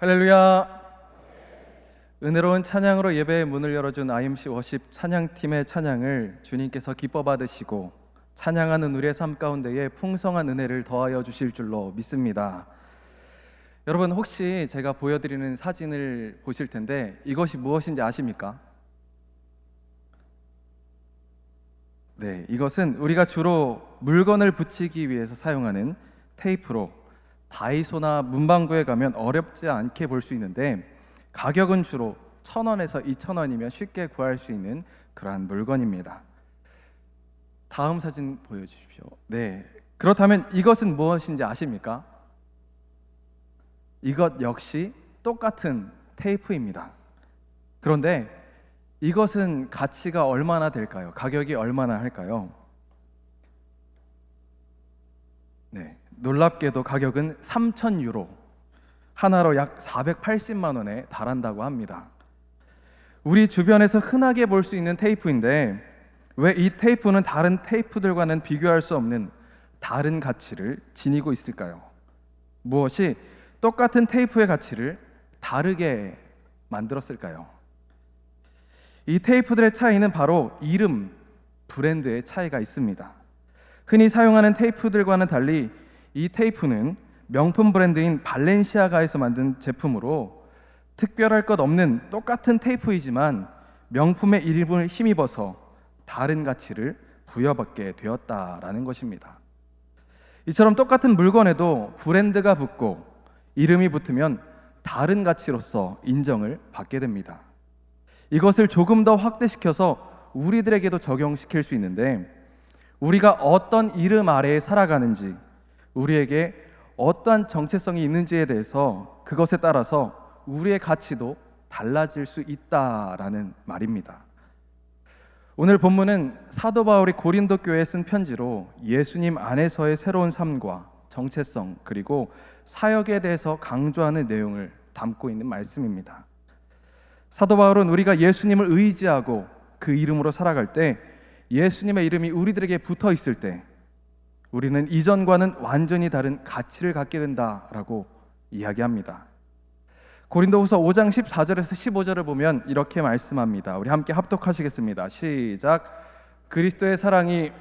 할렐루야. 은혜로운 찬양으로 예배의 문을 열어준 IMC 워십 찬양팀의 찬양을 주님께서 기뻐 받으시고 찬양하는 우리의 삶 가운데에 풍성한 은혜를 더하여 주실 줄로 믿습니다. 여러분, 혹시 제가 보여드리는 사진을 보실 텐데 이것이 무엇인지 아십니까? 네, 이것은 우리가 주로 물건을 붙이기 위해서 사용하는 테이프로 다이소나 문방구에 가면 어렵지 않게 볼 수 있는데 가격은 주로 1,000원에서 2,000원이면 쉽게 구할 수 있는 그러한 물건입니다. 다음 사진 보여주십시오. 네, 그렇다면 이것은 무엇인지 아십니까? 이것 역시 똑같은 테이프입니다. 그런데 이것은 가치가 얼마나 될까요? 가격이 얼마나 할까요? 네, 놀랍게도 가격은 3,000유로, 하나로 약 480만 원에 달한다고 합니다. 우리 주변에서 흔하게 볼 수 있는 테이프인데 왜 이 테이프는 다른 테이프들과는 비교할 수 없는 다른 가치를 지니고 있을까요? 무엇이 똑같은 테이프의 가치를 다르게 만들었을까요? 이 테이프들의 차이는 바로 이름, 브랜드의 차이가 있습니다. 흔히 사용하는 테이프들과는 달리 이 테이프는 명품 브랜드인 발렌시아가에서 만든 제품으로 특별할 것 없는 똑같은 테이프이지만 명품의 이름을 힘입어서 다른 가치를 부여받게 되었다라는 것입니다. 이처럼 똑같은 물건에도 브랜드가 붙고 이름이 붙으면 다른 가치로서 인정을 받게 됩니다. 이것을 조금 더 확대시켜서 우리들에게도 적용시킬 수 있는데 우리가 어떤 이름 아래에 살아가는지, 우리에게 어떠한 정체성이 있는지에 대해서 그것에 따라서 우리의 가치도 달라질 수 있다라는 말입니다. 오늘 본문은 사도 바울이 고린도 교회에 쓴 편지로 예수님 안에서의 새로운 삶과 정체성 그리고 사역에 대해서 강조하는 내용을 담고 있는 말씀입니다. 사도 바울은 우리가 예수님을 의지하고 그 이름으로 살아갈 때 예수님의 이름이 우리들에게 붙어 있을 때 우리는 이전과는 완전히 다른 가치를 갖게 된다라고 이야기합니다. 고린도후서 5장 14절에서 15절을 보면 이렇게 말씀합니다. 우리 함께 합독하시겠습니다. 시작. 그리스도의 사랑이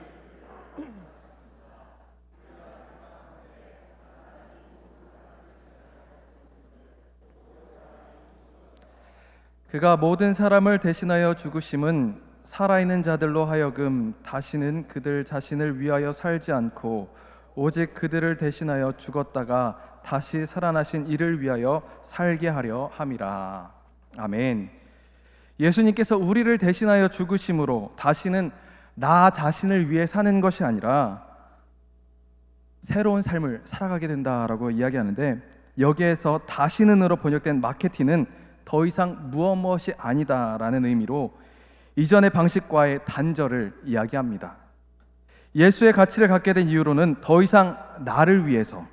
그가 모든 사람을 대신하여 죽으심은 살아있는 자들로 하여금 다시는 그들 자신을 위하여 살지 않고 오직 그들을 대신하여 죽었다가 다시 살아나신 이를 위하여 살게 하려 함이라. 아멘. 예수님께서 우리를 대신하여 죽으심으로 다시는 나 자신을 위해 사는 것이 아니라 새로운 삶을 살아가게 된다라고 이야기하는데 여기에서 다시는으로 번역된 마케티는 더 이상 무엇이 아니다라는 의미로 이전의 방식과의 단절을 이야기합니다. 예수의 가치를 갖게 된 이유로는 더 이상 나를 위해서,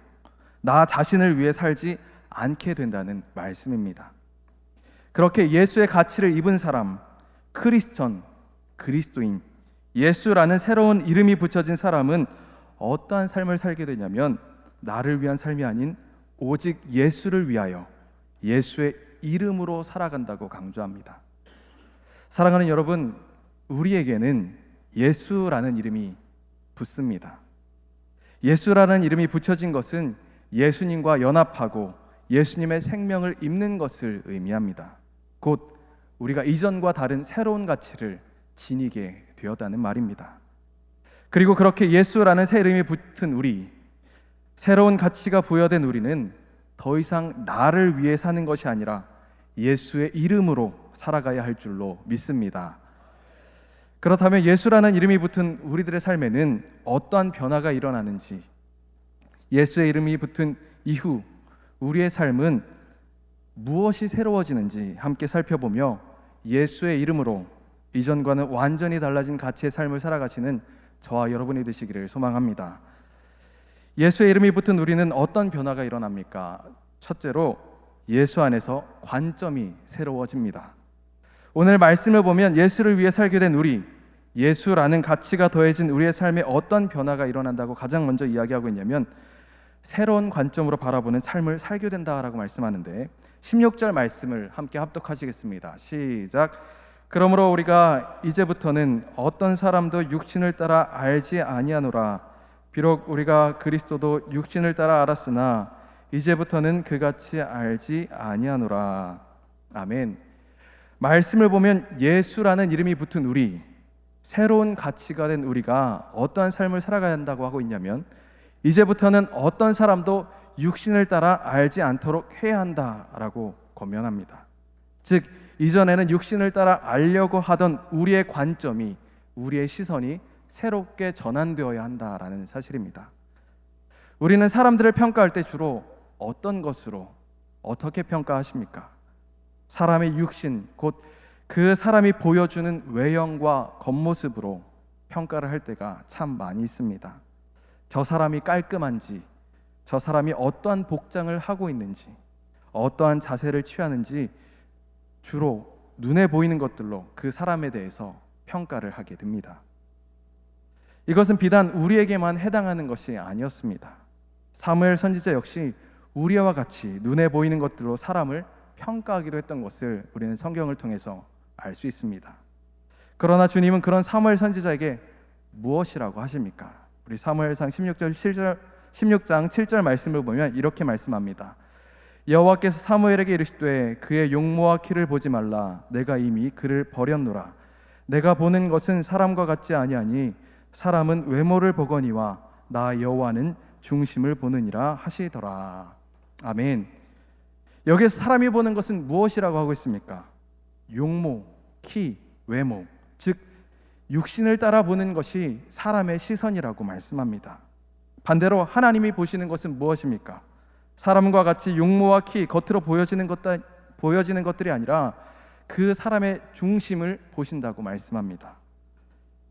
나 자신을 위해 살지 않게 된다는 말씀입니다. 그렇게 예수의 가치를 입은 사람, 크리스천, 그리스도인, 예수라는 새로운 이름이 붙여진 사람은 어떠한 삶을 살게 되냐면 나를 위한 삶이 아닌 오직 예수를 위하여 예수의 이름으로 살아간다고 강조합니다. 사랑하는 여러분, 우리에게는 예수라는 이름이 붙습니다. 예수라는 이름이 붙여진 것은 예수님과 연합하고 예수님의 생명을 입는 것을 의미합니다. 곧 우리가 이전과 다른 새로운 가치를 지니게 되었다는 말입니다. 그리고 그렇게 예수라는 새 이름이 붙은 우리, 새로운 가치가 부여된 우리는 더 이상 나를 위해 사는 것이 아니라 예수의 이름으로 살아가야 할 줄로 믿습니다. 그렇다면 예수라는 이름이 붙은 우리들의 삶에는 어떠한 변화가 일어나는지, 예수의 이름이 붙은 이후 우리의 삶은 무엇이 새로워지는지 함께 살펴보며 예수의 이름으로 이전과는 완전히 달라진 가치의 삶을 살아가시는 저와 여러분이 되시기를 소망합니다. 예수의 이름이 붙은 우리는 어떤 변화가 일어납니까? 첫째로 예수 안에서 관점이 새로워집니다. 오늘 말씀을 보면 예수를 위해 살게 된 우리, 예수라는 가치가 더해진 우리의 삶에 어떤 변화가 일어난다고 가장 먼저 이야기하고 있냐면 새로운 관점으로 바라보는 삶을 살게 된다라고 말씀하는데 16절 말씀을 함께 합독하시겠습니다. 시작. 그러므로 우리가 이제부터는 어떤 사람도 육신을 따라 알지 아니하노라. 비록 우리가 그리스도도 육신을 따라 알았으나 이제부터는 그같이 알지 아니하노라. 아멘. 말씀을 보면 예수라는 이름이 붙은 우리, 새로운 가치가 된 우리가 어떠한 삶을 살아가야 한다고 하고 있냐면 이제부터는 어떤 사람도 육신을 따라 알지 않도록 해야 한다라고 권면합니다. 즉 이전에는 육신을 따라 알려고 하던 우리의 관점이, 우리의 시선이 새롭게 전환되어야 한다라는 사실입니다. 우리는 사람들을 평가할 때 주로 어떤 것으로 어떻게 평가하십니까? 사람의 육신, 곧 그 사람이 보여주는 외형과 겉모습으로 평가를 할 때가 참 많이 있습니다. 저 사람이 깔끔한지, 저 사람이 어떠한 복장을 하고 있는지, 어떠한 자세를 취하는지 주로 눈에 보이는 것들로 그 사람에 대해서 평가를 하게 됩니다. 이것은 비단 우리에게만 해당하는 것이 아니었습니다. 사무엘 선지자 역시 우리와 같이 눈에 보이는 것들로 사람을 평가하기도 했던 것을 우리는 성경을 통해서 알 수 있습니다. 그러나 주님은 그런 사무엘 선지자에게 무엇이라고 하십니까? 우리 사무엘상 16장 7절 말씀을 보면 이렇게 말씀합니다. 여호와께서 사무엘에게 이르시되 그의 용모와 키를 보지 말라. 내가 이미 그를 버렸노라. 내가 보는 것은 사람과 같지 아니하니 사람은 외모를 보거니와 나 여호와는 중심을 보느니라 하시더라. 아멘. 여기서 사람이 보는 것은 무엇이라고 하고 있습니까? 용모, 키, 외모, 즉 육신을 따라 보는 것이 사람의 시선이라고 말씀합니다. 반대로 하나님이 보시는 것은 무엇입니까? 사람과 같이 용모와 키, 겉으로 보여지는 것들이 아니라 그 사람의 중심을 보신다고 말씀합니다.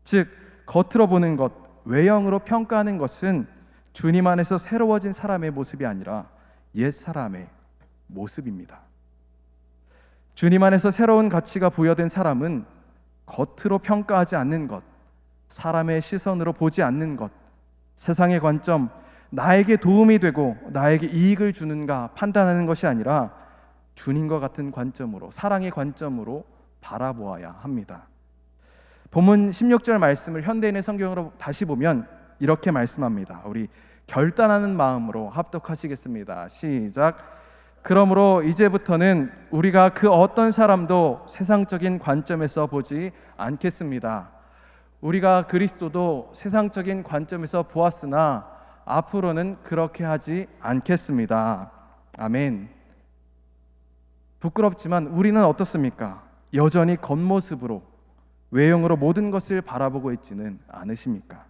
즉 겉으로 보는 것, 외형으로 평가하는 것은 주님 안에서 새로워진 사람의 모습이 아니라 옛 사람의 모습입니다. 주님 안에서 새로운 가치가 부여된 사람은 겉으로 평가하지 않는 것, 사람의 시선으로 보지 않는 것, 세상의 관점, 나에게 도움이 되고 나에게 이익을 주는가 판단하는 것이 아니라 주님과 같은 관점으로, 사랑의 관점으로 바라보아야 합니다. 본문 16절 말씀을 현대인의 성경으로 다시 보면 이렇게 말씀합니다. 우리 결단하는 마음으로 합독하시겠습니다. 시작. 그러므로 이제부터는 우리가 그 어떤 사람도 세상적인 관점에서 보지 않겠습니다. 우리가 그리스도도 세상적인 관점에서 보았으나 앞으로는 그렇게 하지 않겠습니다. 아멘. 부끄럽지만 우리는 어떻습니까? 여전히 겉모습으로, 외형으로 모든 것을 바라보고 있지는 않으십니까?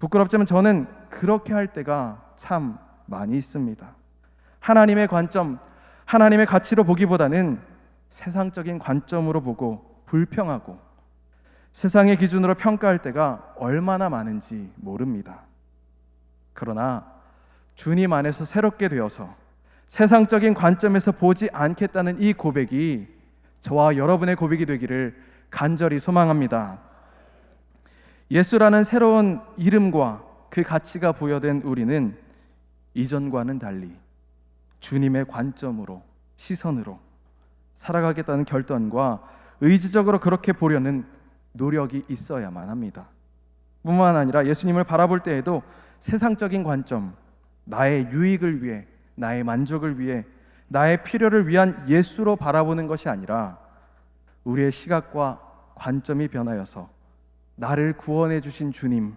부끄럽지만 저는 그렇게 할 때가 참 많이 있습니다. 하나님의 관점, 하나님의 가치로 보기보다는 세상적인 관점으로 보고 불평하고 세상의 기준으로 평가할 때가 얼마나 많은지 모릅니다. 그러나 주님 안에서 새롭게 되어서 세상적인 관점에서 보지 않겠다는 이 고백이 저와 여러분의 고백이 되기를 간절히 소망합니다. 예수라는 새로운 이름과 그 가치가 부여된 우리는 이전과는 달리 주님의 관점으로, 시선으로 살아가겠다는 결단과 의지적으로 그렇게 보려는 노력이 있어야만 합니다. 뿐만 아니라 예수님을 바라볼 때에도 세상적인 관점, 나의 유익을 위해, 나의 만족을 위해, 나의 필요를 위한 예수로 바라보는 것이 아니라 우리의 시각과 관점이 변하여서 나를 구원해 주신 주님,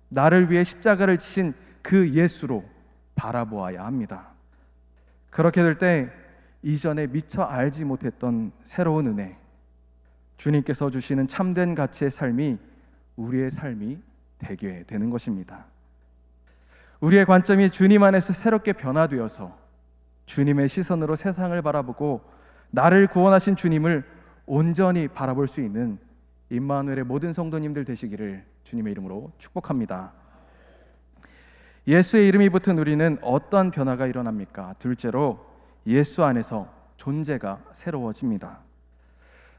나를 위해 십자가를 지신 그 예수로 바라보아야 합니다. 그렇게 될 때 이전에 미처 알지 못했던 새로운 은혜, 주님께서 주시는 참된 가치의 삶이 우리의 삶이 되게 되는 것입니다. 우리의 관점이 주님 안에서 새롭게 변화되어서 주님의 시선으로 세상을 바라보고 나를 구원하신 주님을 온전히 바라볼 수 있는 임마누엘의 모든 성도님들 되시기를 주님의 이름으로 축복합니다. 예수의 이름이 붙은 우리는 어떠한 변화가 일어납니까? 둘째로 예수 안에서 존재가 새로워집니다.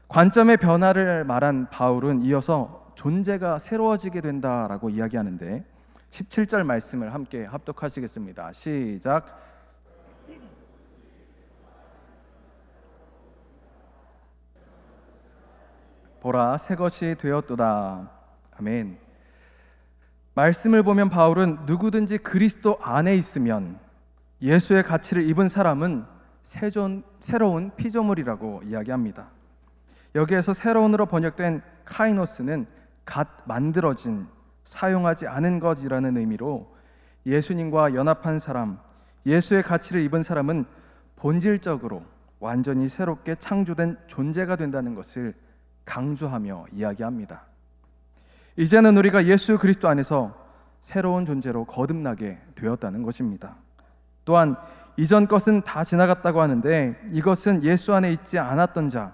관점의 변화를 말한 바울은 이어서 존재가 새로워지게 된다라고 이야기하는데 17절 말씀을 함께 합독하시겠습니다. 시작. 보라, 새 것이 되었도다. 아멘. 말씀을 보면 바울은 누구든지 그리스도 안에 있으면 예수의 가치를 입은 사람은 새로운 피조물이라고 이야기합니다. 여기에서 새로운으로 번역된 카이노스는 갓 만들어진, 사용하지 않은 것이라는 의미로 예수님과 연합한 사람, 예수의 가치를 입은 사람은 본질적으로 완전히 새롭게 창조된 존재가 된다는 것을 강조하며 이야기합니다. 이제는 우리가 예수 그리스도 안에서 새로운 존재로 거듭나게 되었다는 것입니다. 또한 이전 것은 다 지나갔다고 하는데 이것은 예수 안에 있지 않았던 자,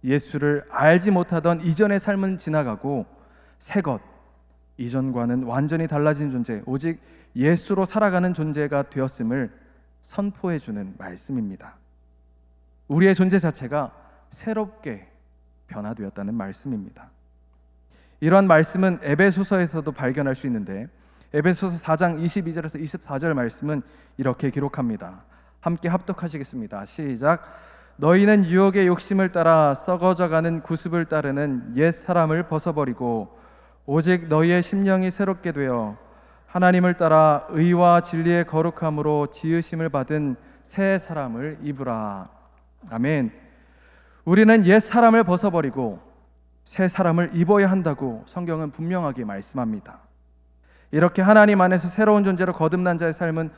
예수를 알지 못하던 이전의 삶은 지나가고 새 것, 이전과는 완전히 달라진 존재, 오직 예수로 살아가는 존재가 되었음을 선포해 주는 말씀입니다. 우리의 존재 자체가 새롭게 변화되었다는 말씀입니다. 이러한 말씀은 에베소서에서도 발견할 수 있는데 에베소서 4장 22절에서 24절 말씀은 이렇게 기록합니다. 함께 합독하시겠습니다. 시작. 너희는 유혹의 욕심을 따라 썩어져가는 구습을 따르는 옛 사람을 벗어버리고 오직 너희의 심령이 새롭게 되어 하나님을 따라 의와 진리의 거룩함으로 지으심을 받은 새 사람을 입으라. 아멘. 우리는 옛 사람을 벗어버리고 새 사람을 입어야 한다고 성경은 분명하게 말씀합니다. 이렇게 하나님 안에서 새로운 존재로 거듭난 자의 삶은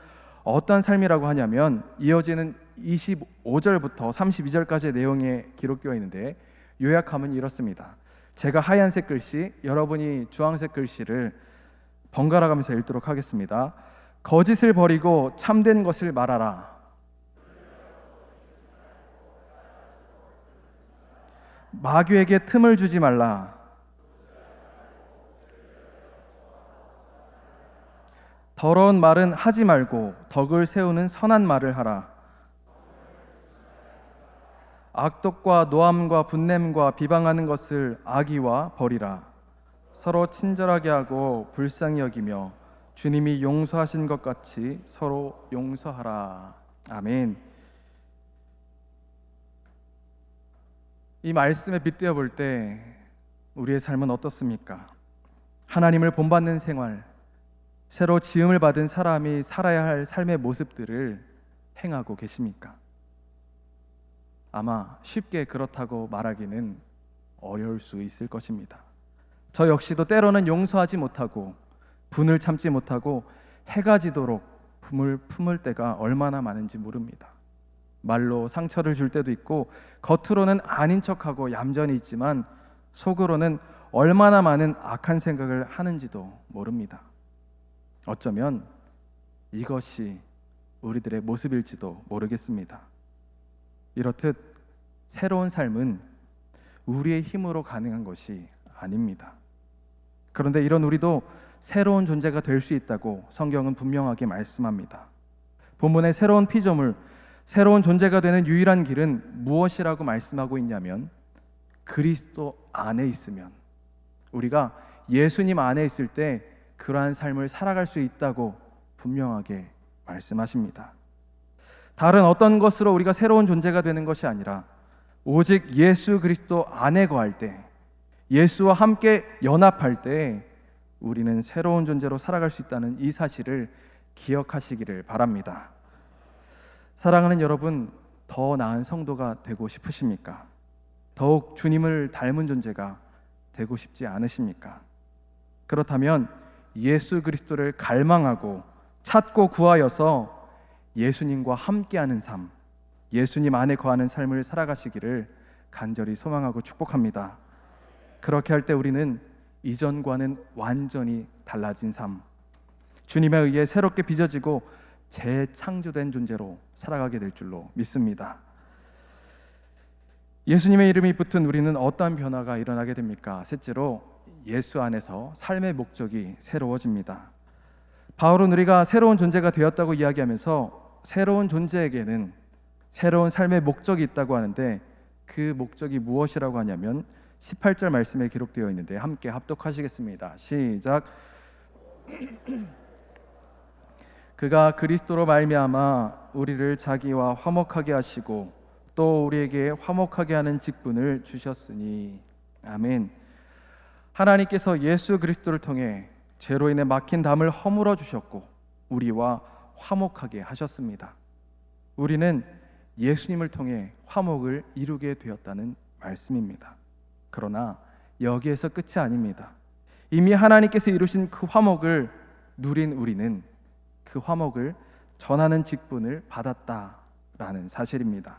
어떤 삶이라고 하냐면 이어지는 25절부터 32절까지의 내용에 기록되어 있는데 요약하면 이렇습니다. 제가 하얀색 글씨, 여러분이 주황색 글씨를 번갈아 가면서 읽도록 하겠습니다. 거짓을 버리고 참된 것을 말하라. 마귀에게 틈을 주지 말라. 더러운 말은 하지 말고 덕을 세우는 선한 말을 하라. 악독과 노함과 분냄과 비방하는 것을 악의와 버리라. 서로 친절하게 하고 불쌍히 여기며 주님이 용서하신 것 같이 서로 용서하라. 아멘. 이 말씀에 빗대어 볼 때 우리의 삶은 어떻습니까? 하나님을 본받는 생활, 새로 지음을 받은 사람이 살아야 할 삶의 모습들을 행하고 계십니까? 아마 쉽게 그렇다고 말하기는 어려울 수 있을 것입니다. 저 역시도 때로는 용서하지 못하고 분을 참지 못하고 해가 지도록 품을 품을 때가 얼마나 많은지 모릅니다. 말로 상처를 줄 때도 있고 겉으로는 아닌 척하고 얌전히 있지만 속으로는 얼마나 많은 악한 생각을 하는지도 모릅니다. 어쩌면 이것이 우리들의 모습일지도 모르겠습니다. 이렇듯 새로운 삶은 우리의 힘으로 가능한 것이 아닙니다. 그런데 이런 우리도 새로운 존재가 될 수 있다고 성경은 분명하게 말씀합니다. 본문의 새로운 피조물, 새로운 존재가 되는 유일한 길은 무엇이라고 말씀하고 있냐면 그리스도 안에 있으면, 우리가 예수님 안에 있을 때 그러한 삶을 살아갈 수 있다고 분명하게 말씀하십니다. 다른 어떤 것으로 우리가 새로운 존재가 되는 것이 아니라 오직 예수 그리스도 안에 거할 때, 예수와 함께 연합할 때 우리는 새로운 존재로 살아갈 수 있다는 이 사실을 기억하시기를 바랍니다. 사랑하는 여러분, 더 나은 성도가 되고 싶으십니까? 더욱 주님을 닮은 존재가 되고 싶지 않으십니까? 그렇다면 예수 그리스도를 갈망하고 찾고 구하여서 예수님과 함께하는 삶, 예수님 안에 거하는 삶을 살아가시기를 간절히 소망하고 축복합니다. 그렇게 할 때 우리는 이전과는 완전히 달라진 삶, 주님에 의해 새롭게 빚어지고 재창조된 존재로 살아가게 될 줄로 믿습니다. 예수님의 이름이 붙은 우리는 어떠한 변화가 일어나게 됩니까? 셋째로, 예수 안에서 삶의 목적이 새로워집니다. 바울은 우리가 새로운 존재가 되었다고 이야기하면서 새로운 존재에게는 새로운 삶의 목적이 있다고 하는데 그 목적이 무엇이라고 하냐면 18절 말씀에 기록되어 있는데 함께 합독하시겠습니다. 시작. 그가 그리스도로 말미암아 우리를 자기와 화목하게 하시고 또 우리에게 화목하게 하는 직분을 주셨으니. 아멘. 하나님께서 예수 그리스도를 통해 죄로 인해 막힌 담을 허물어 주셨고 우리와 화목하게 하셨습니다. 우리는 예수님을 통해 화목을 이루게 되었다는 말씀입니다. 그러나 여기에서 끝이 아닙니다. 이미 하나님께서 이루신 그 화목을 누린 우리는 그 화목을 전하는 직분을 받았다라는 사실입니다.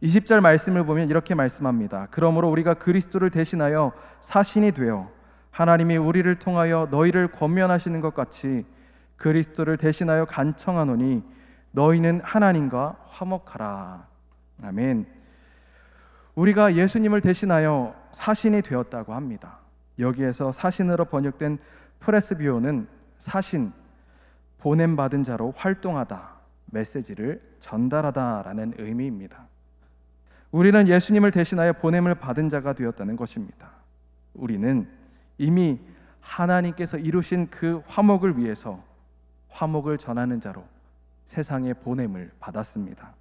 20절 말씀을 보면 이렇게 말씀합니다. 그러므로 우리가 그리스도를 대신하여 사신이 되어 하나님이 우리를 통하여 너희를 권면하시는 것 같이 그리스도를 대신하여 간청하노니 너희는 하나님과 화목하라. 아멘. 우리가 예수님을 대신하여 사신이 되었다고 합니다. 여기에서 사신으로 번역된 프레스비오는 사신, 보냄받은 자로 활동하다, 메시지를 전달하다라는 의미입니다. 우리는 예수님을 대신하여 보냄을 받은 자가 되었다는 것입니다. 우리는 이미 하나님께서 이루신 그 화목을 위해서 화목을 전하는 자로 세상에 보냄을 받았습니다.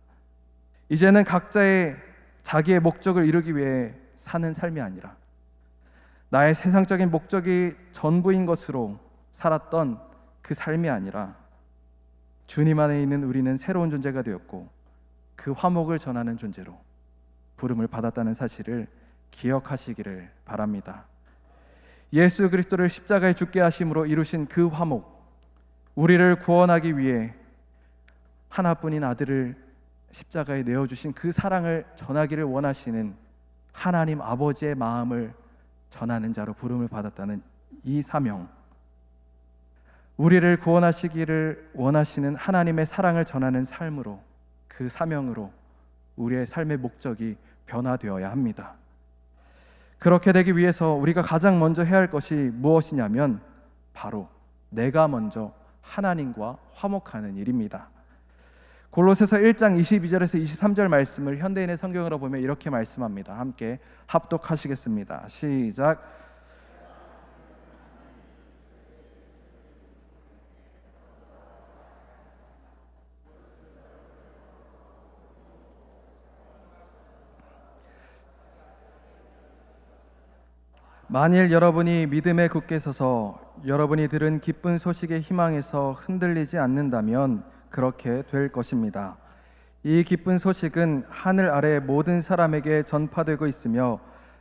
이제는 각자의 자기의 목적을 이루기 위해 사는 삶이 아니라 나의 세상적인 목적이 전부인 것으로 살았던 그 삶이 아니라 주님 안에 있는 우리는 새로운 존재가 되었고 그 화목을 전하는 존재로 부름을 받았다는 사실을 기억하시기를 바랍니다. 예수 그리스도를 십자가에 죽게 하심으로 이루신 그 화목, 우리를 구원하기 위해 하나뿐인 아들을 십자가에 내어주신 그 사랑을 전하기를 원하시는 하나님 아버지의 마음을 전하는 자로 부름을 받았다는 이 사명, 우리를 구원하시기를 원하시는 하나님의 사랑을 전하는 삶으로, 그 사명으로 우리의 삶의 목적이 변화되어야 합니다. 그렇게 되기 위해서 우리가 가장 먼저 해야 할 것이 무엇이냐면 바로 내가 먼저 하나님과 화목하는 일입니다. 골로새서 1장 22절에서 23절 말씀을 현대인의 성경으로 보면 이렇게 말씀합니다. 함께 합독하시겠습니다. 시작. 만일 여러분이 믿음에 굳게 서서 여러분이 들은 기쁜 소식의 희망에서 흔들리지 않는다면 그렇게 될 것입니다. 이 기쁜 소식은 하늘 아래 모든 사람에게 전파되고 있으며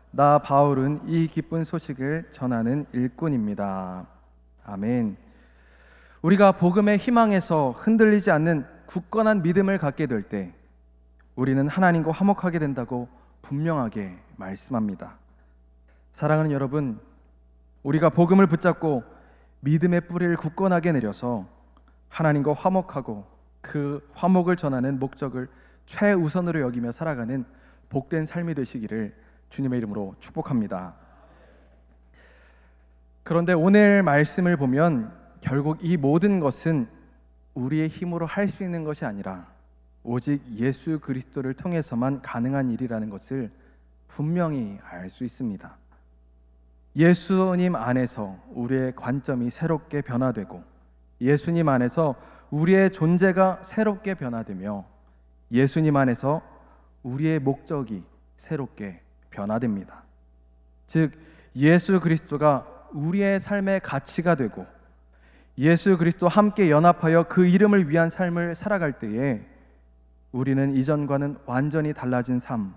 나 바울은 이 기쁜 소식을 전하는 일꾼입니다. 아멘. 우리가 복음의 희망에서 흔들리지 않는 굳건한 믿음을 갖게 될 때 우리는 하나님과 화목하게 된다고 분명하게 말씀합니다. 사랑하는 여러분, 우리가 복음을 붙잡고 믿음의 뿌리를 굳건하게 내려서 하나님과 화목하고 그 화목을 전하는 목적을 최우선으로 여기며 살아가는 복된 삶이 되시기를 주님의 이름으로 축복합니다. 그런데 오늘 말씀을 보면 결국 이 모든 것은 우리의 힘으로 할 수 있는 것이 아니라 오직 예수 그리스도를 통해서만 가능한 일이라는 것을 분명히 알 수 있습니다. 예수님 안에서 우리의 관점이 새롭게 변화되고 예수님 안에서 우리의 존재가 새롭게 변화되며 예수님 안에서 우리의 목적이 새롭게 변화됩니다. 즉 예수 그리스도가 우리의 삶의 가치가 되고 예수 그리스도와 함께 연합하여 그 이름을 위한 삶을 살아갈 때에 우리는 이전과는 완전히 달라진 삶,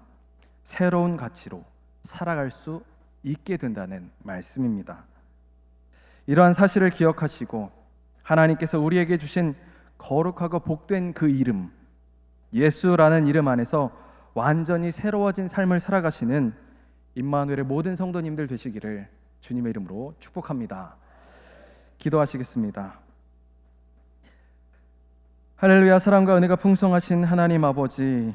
새로운 가치로 살아갈 수 있게 된다는 말씀입니다. 이러한 사실을 기억하시고 하나님께서 우리에게 주신 거룩하고 복된 그 이름, 예수라는 이름 안에서 완전히 새로워진 삶을 살아가시는 임마누엘의 모든 성도님들 되시기를 주님의 이름으로 축복합니다. 기도하시겠습니다. 할렐루야. 사랑과 은혜가 풍성하신 하나님 아버지,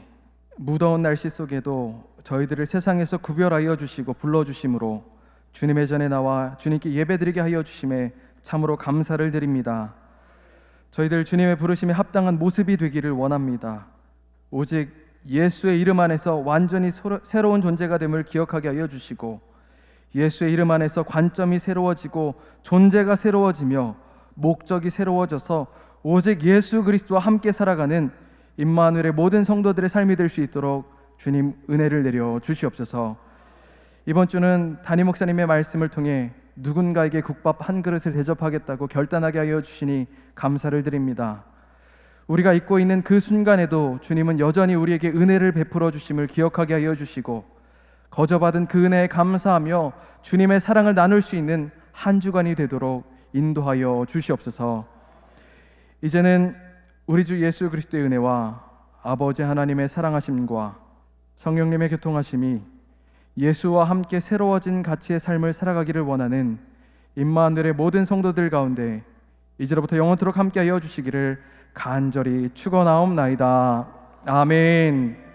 무더운 날씨 속에도 저희들을 세상에서 구별하여 주시고 불러주심으로 주님의 전에 나와 주님께 예배드리게 하여 주심에 참으로 감사를 드립니다. 저희들 주님의 부르심에 합당한 모습이 되기를 원합니다. 오직 예수의 이름 안에서 완전히 새로운 존재가 됨을 기억하게 하여 주시고 예수의 이름 안에서 관점이 새로워지고 존재가 새로워지며 목적이 새로워져서 오직 예수 그리스도와 함께 살아가는 임마누엘의 모든 성도들의 삶이 될 수 있도록 주님 은혜를 내려 주시옵소서. 이번 주는 담임 목사님의 말씀을 통해 누군가에게 국밥 한 그릇을 대접하겠다고 결단하게 하여 주시니 감사를 드립니다. 우리가 잊고 있는 그 순간에도 주님은 여전히 우리에게 은혜를 베풀어 주심을 기억하게 하여 주시고, 거저받은 그 은혜에 감사하며 주님의 사랑을 나눌 수 있는 한 주간이 되도록 인도하여 주시옵소서. 이제는 우리 주 예수 그리스도의 은혜와 아버지 하나님의 사랑하심과 성령님의 교통하심이 예수와 함께 새로워진 가치의 삶을 살아가기를 원하는 임마누엘의 모든 성도들 가운데 이제로부터 영원토록 함께하여 주시기를 간절히 축원하옵나이다. 아멘.